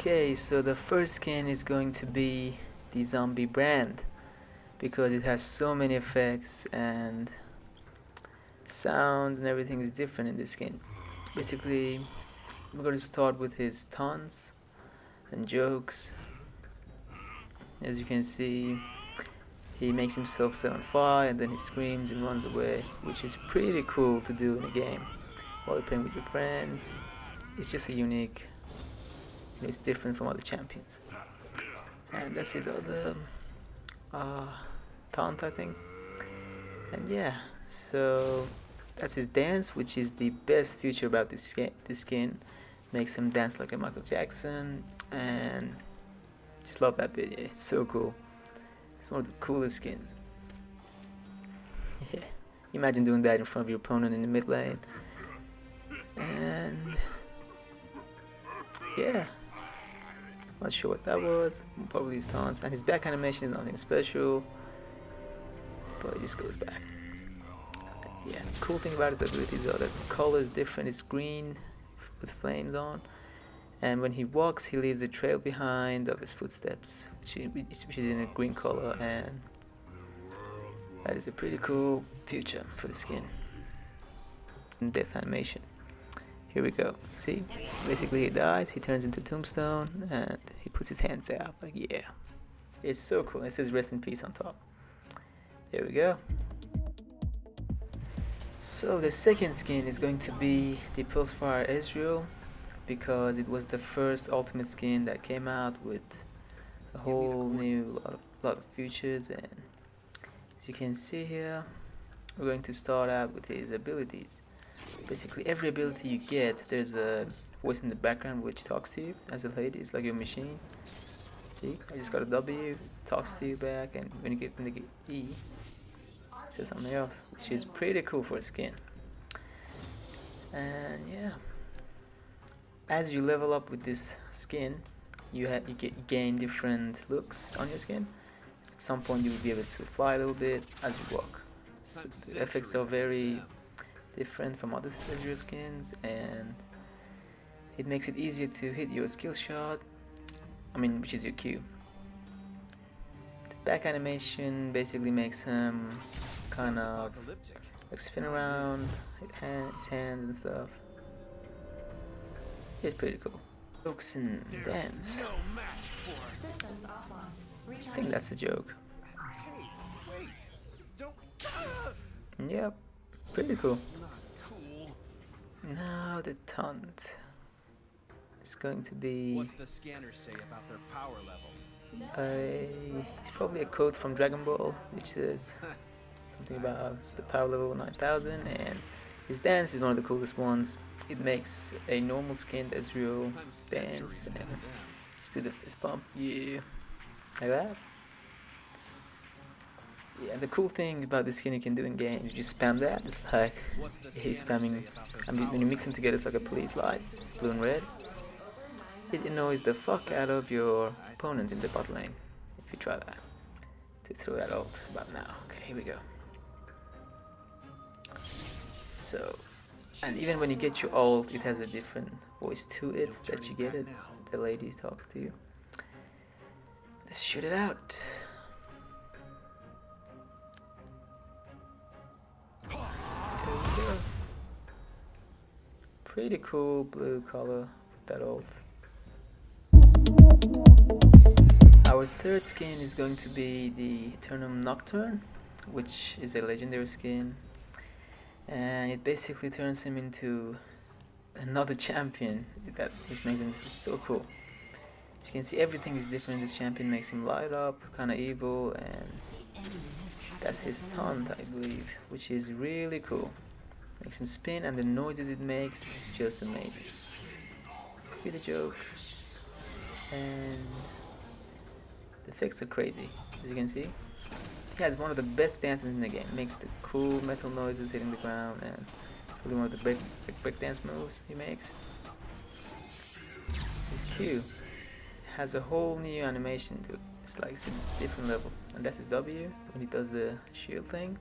Okay, so the first skin is going to be the zombie brand because it has so many effects and sound and everything is different in this skin. Basically, we're going to start with his taunts and jokes. As you can see, he makes himself set on fire and then he screams and runs away, which is pretty cool to do in a game while you're playing with your friends. It's just a unique, it's different from other champions. And that's his other taunt, I think. And yeah, so that's his dance, which is the best feature about this skin. Makes him dance like a Michael Jackson, and just love that video. It's so cool. It's one of the coolest skins. Yeah, imagine doing that in front of your opponent in the mid lane. And yeah, not sure what that was. Probably his taunts. And his back animation is nothing special, but it just goes back. Yeah, the cool thing about his abilities are that the color is different. It's green with flames on, and when he walks, he leaves a trail behind of his footsteps, which is in a green color, and that is a pretty cool feature for the skin. And death animation. Here we go. See? Basically he dies, he turns into Tombstone, and he puts his hands out. Like, yeah. It's so cool. It says rest in peace on top. There we go. So the second skin is going to be the Pulsefire Ezreal, because it was the first ultimate skin that came out with a whole new lot of features, and as you can see here, we're going to start out with his abilities. Basically every ability you get, there's a voice in the background which talks to you as a lady. It's like your machine. See, I just got a W, talks to you back, and when you get E, it says something else, which is pretty cool for a skin. And yeah, as you level up with this skin, you gain different looks on your skin. At some point you will be able to fly a little bit as you walk. So the effects are very different from other Ezreal skins, and it makes it easier to hit your skill shot, which is your Q. The back animation basically makes him kind of like spin around, hit his hands and stuff. It's pretty cool. Jokes and dance. I think that's a joke. Yep, pretty cool. Now the taunt is going to be. What's the scanner say about their power level? It's probably a quote from Dragon Ball, which says something about the power level 9000, and his dance is one of the coolest ones. It makes a normal skinned Ezreal dance, and just do the fist pump, yeah, like that. Yeah, the cool thing about this skin you can do in game, you just spam that. It's like he's spamming. When you mix them together, it's like a police light, blue and red. It annoys the fuck out of your opponent in the bot lane if you try that. To throw that ult about now. Okay, here we go. So, and even when you get your ult, it has a different voice to it that you get it. The lady talks to you. Let's shoot it out. Pretty cool blue color, that ult. Our third skin is going to be the Eternum Nocturne, which is a legendary skin, and it basically turns him into another champion, which makes him so cool. As you can see, everything is different. This champion makes him light up, kind of evil, and that's his taunt, I believe, which is really cool. Makes him spin, and the noises it makes is just amazing. Pretty joke, and the effects are crazy. As you can see, he has one of the best dances in the game. Makes the cool metal noises hitting the ground, and probably one of the break dance moves he makes. His Q has a whole new animation to it. It's like it's a different level, and that's his W. When he does the shield thing,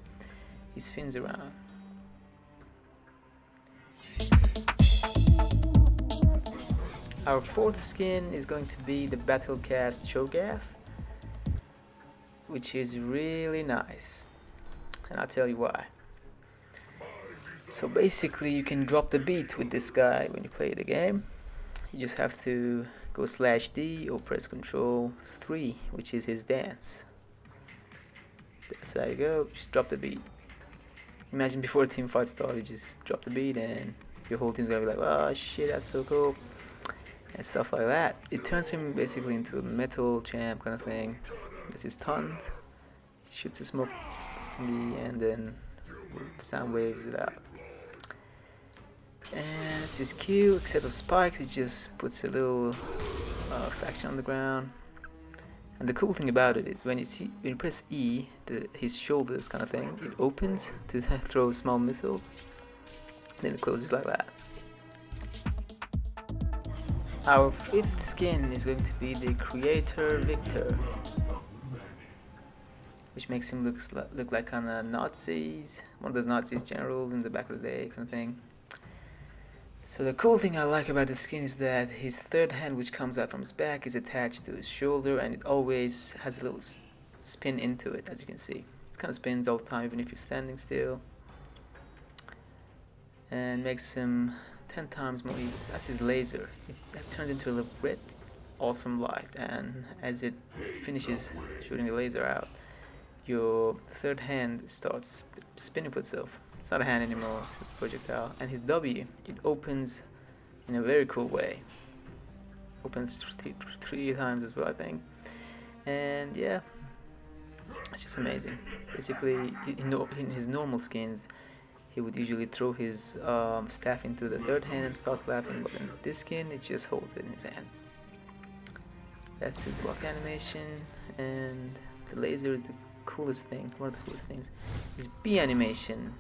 he spins around. Our fourth skin is going to be the Battlecast Cho'Gath, which is really nice, and I'll tell you why. So basically you can drop the beat with this guy when you play the game. You just have to go /D or press Control 3, which is his dance. That's how you go, just drop the beat. Imagine before a team fight starts, you just drop the beat and your whole team's gonna be like, oh shit, that's so cool. And stuff like that. It turns him basically into a metal champ kind of thing. This is taunt. He shoots a smoke thingy and then sound waves it out. And it's his Q, except of spikes, it just puts a little fraction on the ground. And the cool thing about it is when you press E, his shoulders kind of thing, it opens to throw small missiles. Then it closes like that. Our fifth skin is going to be the creator Viktor, which makes him look like kind of Nazis, one of those Nazis generals in the back of the day kind of thing. So the cool thing I like about the skin is that his third hand, which comes out from his back, is attached to his shoulder, and it always has a little spin into it, as you can see. It kind of spins all the time, even if you're standing still, and makes him 10 times more evil. That's his laser. It turns into a red, awesome light, and as it finishes shooting the laser out, your third hand starts spinning for itself. It's not a hand anymore, it's a projectile. And his W, it opens in a very cool way. Opens three times as well, I think. And yeah, it's just amazing. Basically, in his normal skins, he would usually throw his staff into the third hand and starts laughing, but in this skin, it just holds it in his hand. That's his walk animation, and the laser is the coolest thing, one of the coolest things. His B animation,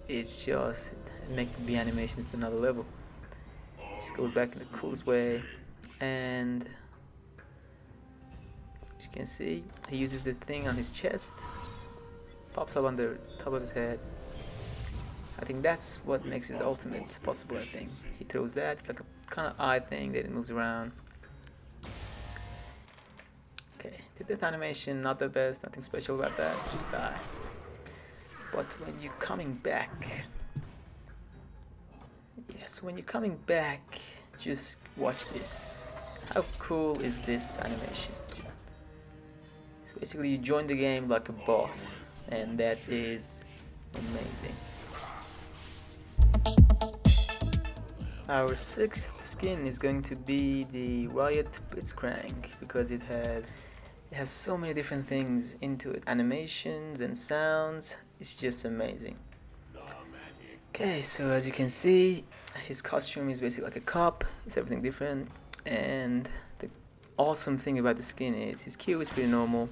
it's just, it makes the B animations to another level. Just goes back in the coolest way, and as you can see, he uses the thing on his chest, pops up on the top of his head. I think that's what makes his ultimate possible, I think. He throws that, it's like a kind of eye thing that it moves around. Okay, the death animation, not the best, nothing special about that, just die. But when you're coming back, yes, when you're coming back, just watch this. How cool is this animation? So basically you join the game like a boss, and that is amazing. Our sixth skin is going to be the Riot Blitzcrank, because it has so many different things into it, animations and sounds. It's just amazing. Okay, so as you can see, his costume is basically like a cop. It's everything different, and the awesome thing about the skin is his Q is pretty normal,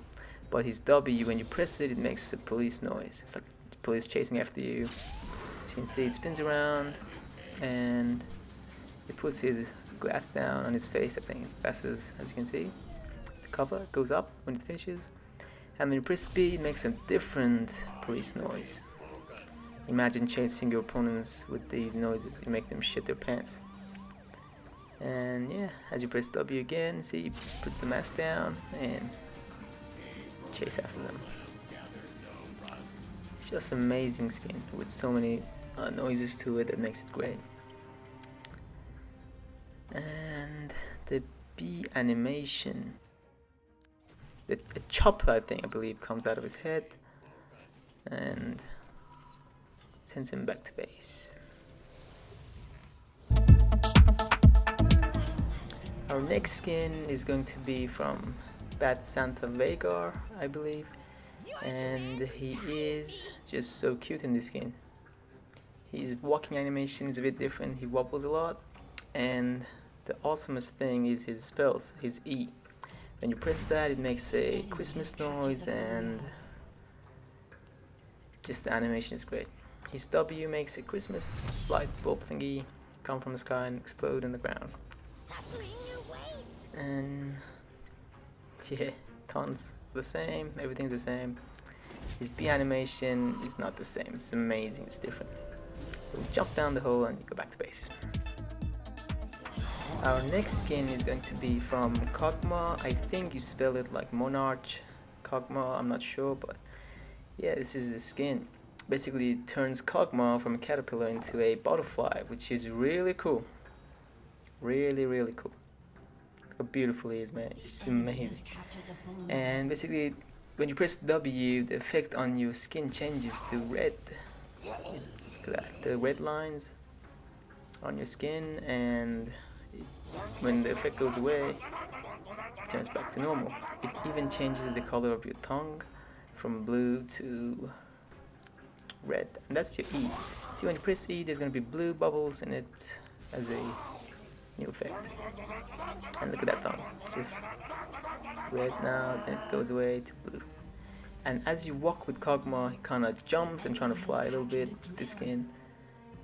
but his W, when you press it, it makes a police noise. It's like police chasing after you. As you can see, it spins around, and it puts his glass down on his face, I think. Glasses, as you can see. The cover goes up when it finishes. And when you press B, it makes a different police noise. Imagine chasing your opponents with these noises. You make them shit their pants. And yeah, as you press W again, see, you put the mask down and chase after them. It's just amazing skin with so many noises to it that makes it great. And the B animation, a chop, I believe, comes out of his head and sends him back to base. Our next skin is going to be from Santa Veigar, I believe, and he is just so cute in this skin. His walking animation is a bit different, he wobbles a lot, and the awesomest thing is his spells, his E. When you press that, it makes a Christmas noise, and just the animation is great. His W makes a Christmas light bulb thingy come from the sky and explode in the ground. And yeah, tons the same, everything's the same. His B animation is not the same, it's amazing, it's different. You'll jump down the hole and you go back to base. Our next skin is going to be from Kog'Maw. I think you spell it like Monarch Kog'Maw, I'm not sure, but yeah, this is the skin. Basically it turns Kog'Maw from a caterpillar into a butterfly, which is really cool. Really cool. Look how beautiful it is, man. It's just amazing. And basically when you press W, the effect on your skin changes to red. Look at that, the red lines on your skin, and when the effect goes away, it turns back to normal. It even changes the color of your tongue from blue to red, and that's your E. See, when you press E, there's going to be blue bubbles in it as a new effect. And look at that tongue, it's just red now, then it goes away to blue. And as you walk with Kog'Maw, he kind of jumps and trying to fly a little bit with the skin.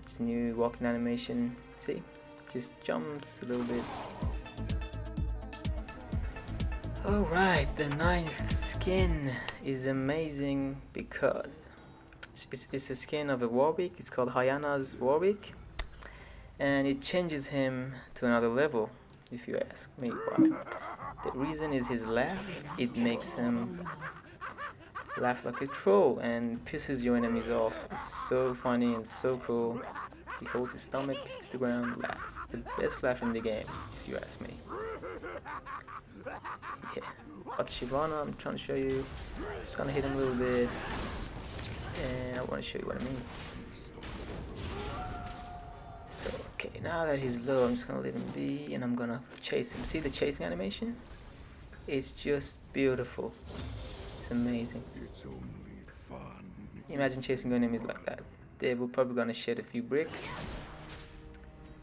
It's new walking animation, see? Just jumps a little bit. Alright, the 9th skin is amazing because it's a skin of a Warwick. It's called Hyena Warwick, and it changes him to another level, if you ask me why. The reason is his laugh. It makes him laugh like a troll and pisses your enemies off. It's so funny and so cool. He holds his stomach, hits the ground, laughs. The best laugh in the game, if you ask me. Yeah. But Shivana, I'm trying to show you. Just gonna hit him a little bit. And I want to show you what I mean. So, okay, now that he's low, I'm just gonna leave him be and I'm gonna chase him. See the chasing animation? It's just beautiful. It's amazing. Imagine chasing your enemies like that. They will probably gonna shed a few bricks.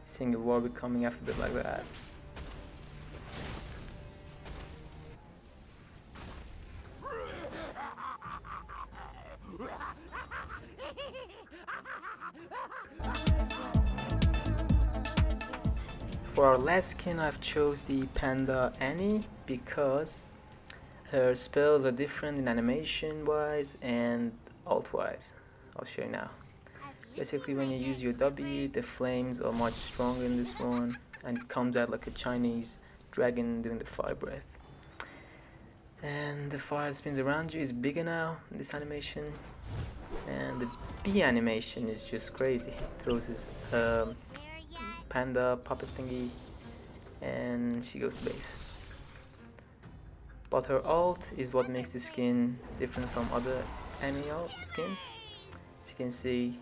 Seeing a Warwick coming after them like that. For our last skin, I've chose the Panda Annie because her spells are different in animation wise and alt wise. I'll show you now. Basically, when you use your W, the flames are much stronger in this one, and it comes out like a Chinese dragon doing the fire breath. And the fire that spins around you is bigger now in this animation, and the bee animation is just crazy. It throws his panda puppet thingy, and she goes to base. But her alt is what makes the skin different from other Annie alt skins. As you can see,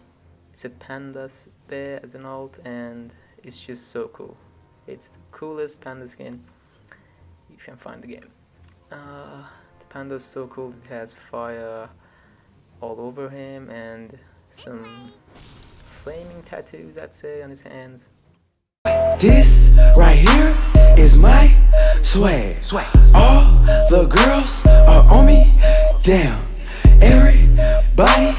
it's a panda bear as an alt, and it's just so cool. It's the coolest panda skin you can find the game. The panda is so cool. It has fire all over him and some flaming tattoos, I'd say, on his hands. This right here is my swag. All the girls are on me. Damn, everybody